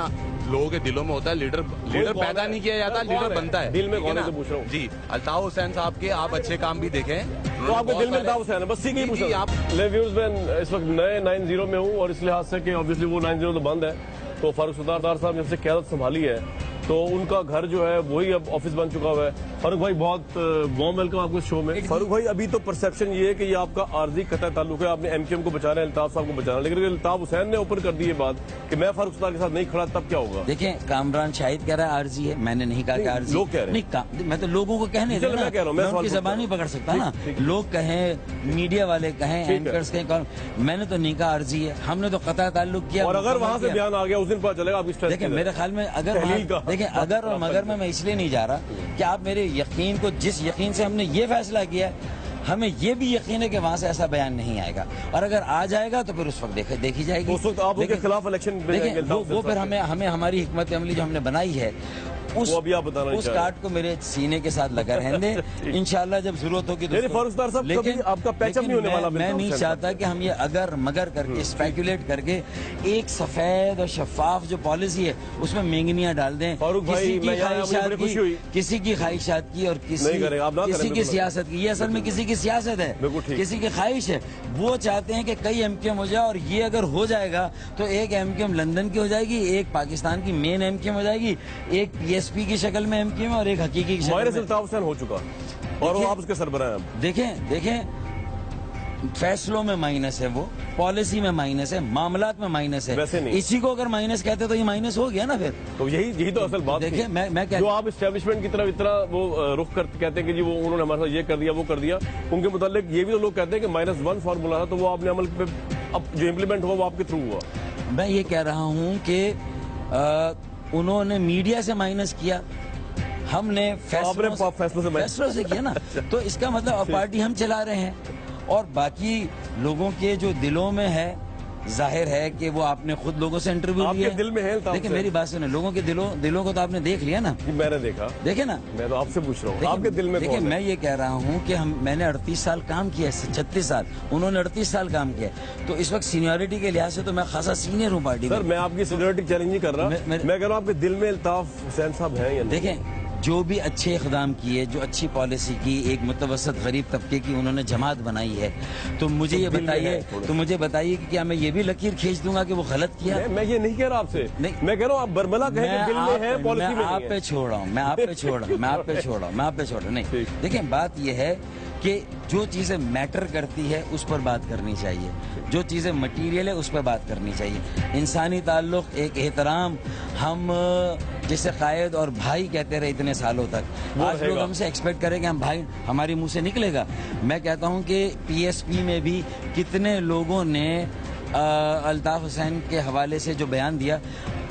लोगों के दिलों में होता है। लीडर पैदा नहीं किया जाता, लीडर बनता है। दिल में कौन है पूछ रहा हूँ जी। अल्ताफ हुसैन साहब के आप अच्छे काम भी देखें, तो आपके दिल में अल्ताफ हुसैन है, बस सीखिए पूछ रहा हूँ। मैं इस वक्त नए 90 में हूँ और इस लिहाज से कि ऑब्वियसली वो 90 तो बंद है। तो फारूक सुतार साहब जब से क़यादत संभाली है तो उनका घर जो है वही अब ऑफिस बन चुका हुआ है। फारूक भाई, बहुत वार्म वेलकम आपको इस शो में। फारूक भाई, अभी तो परसेप्शन ये है कि ये आपका आर्जी कतई ताल्लुक है, आपने MQM को बचा रहे हैं, अल्ताफ साहब को बचा रहे हैं, लेकिन अल्ताफ हुसैन ने ओपन कर दी ये बात कि मैं फारूक सुतार के साथ नहीं खड़ा, तब क्या होगा? देखिए, कामरान शाहिद कह रहा है आर्जी है, मैंने नहीं कहा कि आर्जी। लोग कह रहे हैं, मैं तो लोगों को कहने दे, मैं उनकी जबान नहीं पकड़ सकता ना। लोग कहें, मीडिया वाले कहें, एंकर्स कहें, मैंने तो नहीं कहा आर्जी है, हमने तो कतई ताल्लुक किया। और अगर वहां से बयान आ गया उस दिन पता चलेगा। देखिए, मेरे ख्याल में अगर देखिए अगर और मगर में इसलिए नहीं जा रहा कि आप मेरे यकीन को, जिस यकीन से हमने ये फैसला किया, हमें ये भी यकीन है कि वहां से ऐसा बयान नहीं आएगा, और अगर आ जाएगा तो फिर उस वक्त देखी जाएगी। उस वक्त आप उनके खिलाफ इलेक्शन देखिए, वो फिर हमें हमारी हिकमत अमली जो हमने बनाई है उस कार्ड को मेरे सीने के साथ लगा रहने दे। इंशाल्लाह जब जरूरत होगी तो। लेकिन आपका पैचअप नहीं होने वाला। मैं नहीं चाहता कि हम ये अगर मगर करके स्पेकुलेट करके एक सफेद और शफाफ जो पॉलिसी है उसमें मेंगनियां डाल दें। किसी की ख्वाहिशात की और किसी की सियासत की। ये असल में किसी की सियासत है, किसी की ख्वाहिश है। वो चाहते हैं कि कई MQM हो जाए, और ये अगर हो जाएगा तो एक MQM लंदन की हो जाएगी, एक पाकिस्तान की मेन MQM हो जाएगी, एक PSP की शक्ल में MQM और एक हकीकी की शक्ल में। अल्ताफ हुसैन हो चुका और वो आप उसके सरबराह हैं। देखें फैसलों में माइनस है, वो पॉलिसी में माइनस है, मामलात में माइनस है। वैसे नहीं, इसी को अगर माइनस कहते तो ये माइनस हो गया ना फिर। तो यही तो असल बात। देखिए, मैं जो आप एस्टेब्लिशमेंट की तरफ इतना वो रुख करते कहते हैं कि जी वो उन्होंने हमारे साथ ये कर दिया वो कर दिया, उनके मुतालिक ये भी तो लोग कहते हैं कि -1 फार्मूला था, तो वो आपने अमल पे अब जो इम्प्लीमेंट हुआ वो आपके थ्रू हुआ। मैं ये कह रहा हूँ कि उन्होंने मीडिया से माइनस किया, हमने फैसलों से किया ना। तो इसका मतलब पार्टी हम चला रहे हैं, और बाकी लोगों के जो दिलों में है, जाहिर है कि वो आपने खुद लोगों से इंटरव्यू लिया, दिल में है। देखिए मेरी बात सुने, लोगों के दिलों को तो आपने देख लिया ना। मैंने देखा, देखे ना। मैं तो आपसे पूछ रहा हूँ आपके दिल में। देखिए, मैं ये कह रहा हूँ कि मैंने 38 साल काम किया, 36 साल, उन्होंने 38 साल काम किया, तो इस वक्त सीनियरिटी के लिहाज से तो मैं खासा सीनियर हूँ पार्टी में। सर, मैं आपकी सीनियरिटी चैलेंज नहीं कर रहा, मैं कह रहा हूँ आपके दिल में अल्ताफ हुसैन साहब हैं या नहीं? देखें, जो भी अच्छे इक़दाम किए, जो अच्छी पॉलिसी की, एक मुतवसत गरीब तबके की उन्होंने जमात बनाई है, तो मुझे ये बताइए कि क्या मैं ये भी लकीर खींच दूंगा कि वो गलत किया? मैं ये नहीं कह रहा आपसे, मैं कह रहा हूँ आप बरबला कहें दिल में है, पॉलिसी में नहीं है। आप पे छोड़ रहा हूँ, मैं आप पे छोड़ रहा हूँ। नहीं, देखिए बात ये है कि जो चीज़ें मैटर करती है उस पर बात करनी चाहिए, जो चीज़ें मटीरियल है उस पर बात करनी चाहिए। इंसानी ताल्लुक, एक एहतराम, हम जिसे कायद और भाई कहते रहे इतने सालों तक, आज लोग हमसे एक्सपेक्ट करें कि हम भाई, हमारे मुंह से निकलेगा। मैं कहता हूं कि PSP में भी कितने लोगों ने अल्ताफ हुसैन के हवाले से जो बयान दिया,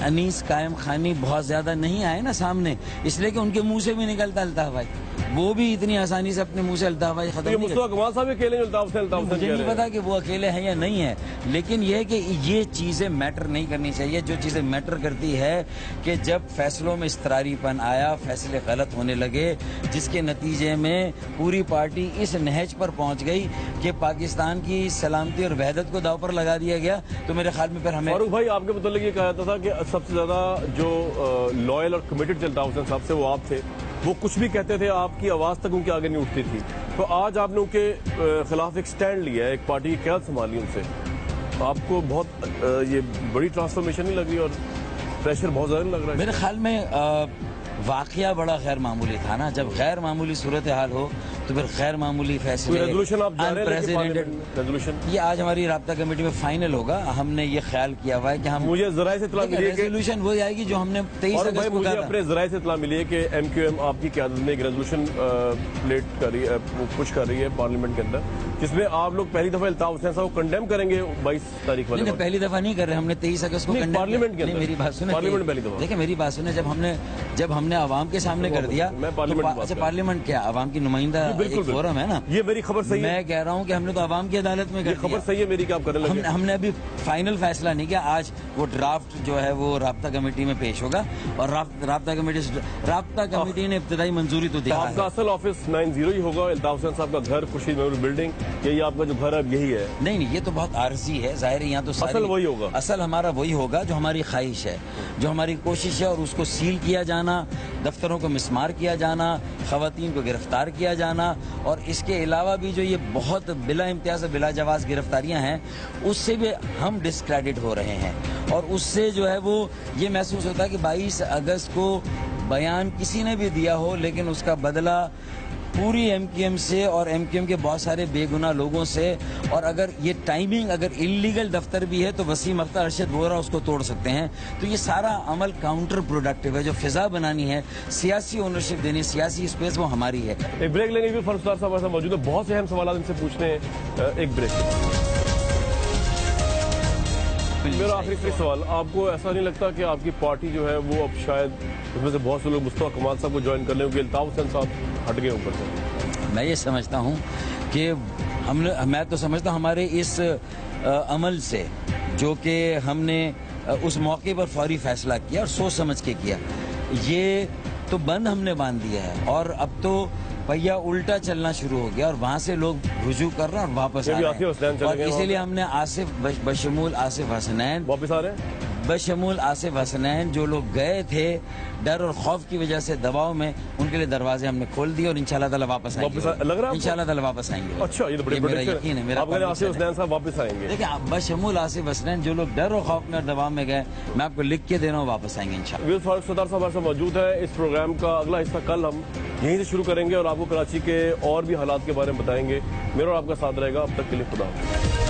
अनीस कायम खानी बहुत ज्यादा नहीं आए ना सामने, इसलिए कि उनके मुंह से भी निकलता अल्ताफ भाई, वो भी इतनी आसानी से अपने मुंह से अल्ताफ भाई खत्म नहीं करते। मुझे नहीं पता कि वो अकेले हैं या नहीं है, लेकिन यह है कि ये चीजें मैटर नहीं करनी चाहिए। जो चीजें मैटर करती है कि जब फैसलों में इस्तरारीपन आया, फैसले गलत होने लगे, जिसके नतीजे में पूरी पार्टी इस नहज पर पहुंच गई कि पाकिस्तान की सलामती और वहदत को दाव पर लगा दिया गया, तो मेरे ख्याल में फिर हमें। फारूक भाई, आपके मुतालिक ये कहा जाता था कि सबसे ज्यादा जो लॉयल और कमिटेड अल्ताफ हुसैन साहब से वो आप थे, वो कुछ भी कहते थे आपकी आवाज तक उनके आगे नहीं उठती थी। तो आज आपने उनके खिलाफ एक स्टैंड लिया है, एक पार्टी की क़यादत संभाली उनसे, तो आपको बहुत ये बड़ी ट्रांसफॉर्मेशन नहीं लग रही और प्रेशर बहुत ज्यादा लग रहा है? मेरे ख्याल में वाकया बड़ा गैर मामूली था ना। जब गैर मामूली सूरत हाल हो तो फिर गैर मामूली फैसले, रेजोल्यूशन आप जा रहे हैं अनप्रेसिडेंटेड रेजोल्यूशन, ये आज हमारी राब्ता कमेटी में फाइनल होगा। हमने ये ख्याल किया हुआ है कि हम, मुझे जराये से इत्तला मिली है कि रेजोल्यूशन वही आएगी जो हमने 23 अगस्त को मुझे कहा। अपने जराये से इत्तला मिली है कि MQM आपकी क़यादत में एक रेजोल्यूशन लेट कर रही है, पुश कर रही है पार्लियामेंट के अंदर, जिसमें आप लोग पहली दफा अल्ताफ हुसैन साहब को कंडेम करेंगे 22 तारीख वाले। नहीं, पहली दफा नहीं कर रहे, हमने 23 अगस्त को पार्लियामेंट के अंदर। मेरी बात सुने, पार्लियामेंट पहली दफा। देखिए मेरी बात सुने, जब हमने आवाम के सामने कर दिया, अच्छा पार्लियामेंट क्या आवाम की नुमाइंदा फोरम है ना, ये मेरी खबर सही है। मैं कह रहा हूँ कि हमने तो आवाम की अदालत में कर दिया। खबर सही है मेरी, क्या आप करने लगे? हमने अभी फाइनल फैसला नहीं किया। आज वो ड्राफ्ट जो है वो राब्ता कमेटी में पेश होगा और राब्ता कमेटी ने इब्तिदाई मंजूरी तो दी है। आपका असल ऑफिस 90 ही होगा, अल्ताफ हुसैन साहब का घर, खुर्शीद मेमोरियल बिल्डिंग, यही आपका जो घर है यही है? नहीं, ये तो बहुत आरजी है, जाहिर है यहाँ तो असल वही होगा। असल हमारा वही होगा जो हमारी ख्वाहिश है, जो हमारी कोशिश है, और उसको सील किया जाना, दफ्तरों को मिसमार किया जाना, खवातीन को गिरफ्तार किया जाना, और इसके अलावा भी जो ये बहुत बिला इम्तियाज और बिला जवाज गिरफ्तारियां हैं, उससे भी हम डिस्क्रेडिट हो रहे हैं। और उससे जो है वो ये महसूस होता है कि 22 अगस्त को बयान किसी ने भी दिया हो, लेकिन उसका बदला पूरी MQM से और MQM के बहुत सारे बेगुनाह लोगों से, और अगर ये टाइमिंग अगर इलीगल दफ्तर भी है तो वसीम अख्तर, अरशद वोहरा उसको तोड़ सकते हैं। तो ये सारा अमल काउंटर प्रोडक्टिव है। जो फिजा बनानी है, सियासी ओनरशिप देनी, सियासी स्पेस, वो हमारी है। एक ब्रेक लेने के फरसदार साहब ऐसा मौजूद है, बहुत से अहम सवाल इनसे पूछने हैं, एक ब्रेक। मेरा आखिरी सवाल, आपको ऐसा नहीं लगता कि आपकी पार्टी जो है वो अब शायद उसमें से बहुत से लोग मुस्तफा कमाल साहब को ज्वाइन कर लें, क्योंकि अल्ताफ हुसैन साहब हट गए ऊपर से? मैं ये समझता हूँ कि मैं तो समझता हूँ हमारे इस अमल से, जो कि हमने उस मौके पर फौरी फैसला किया और सोच समझ के किया, ये तो बंद हमने बांध दिया है, और अब तो पहिया उल्टा चलना शुरू हो गया और वहां से लोग रुजू कर रहे हैं और वापस आ रहे हैं। और इसीलिए हमने आसिफ बशमूल आसिफ हसनैन वापस आ रहे हैं, बशमूल आसिफ हसनैन जो लोग गए थे डर और खौफ की वजह से दबाव में, उनके लिए दरवाजे हमने खोल दिए और इंशाल्लाह ताला वापस आएंगे। इंशाल्लाह ताला वापस आएंगे। अच्छा, ये तो बड़ी मेरा यकीन है, मेरा आसिफ हसनैन साहब वापस आएंगे। देखिए, बशमूल आसिफ हसनैन जो लोग डर और खौफ में और दबाव में गए, मैं आपको लिख के दे रहा हूँ, वापस आएंगे इंशाल्लाह। फारूक सत्तार साहब हमारे साथ मौजूद है। इस प्रोग्राम का अगला हिस्सा कल हम यहीं से शुरू करेंगे और आपको कराची के और भी हालात के बारे में बताएंगे। मेरा और आपका साथ रहेगा। अब तक के लिए खुदा।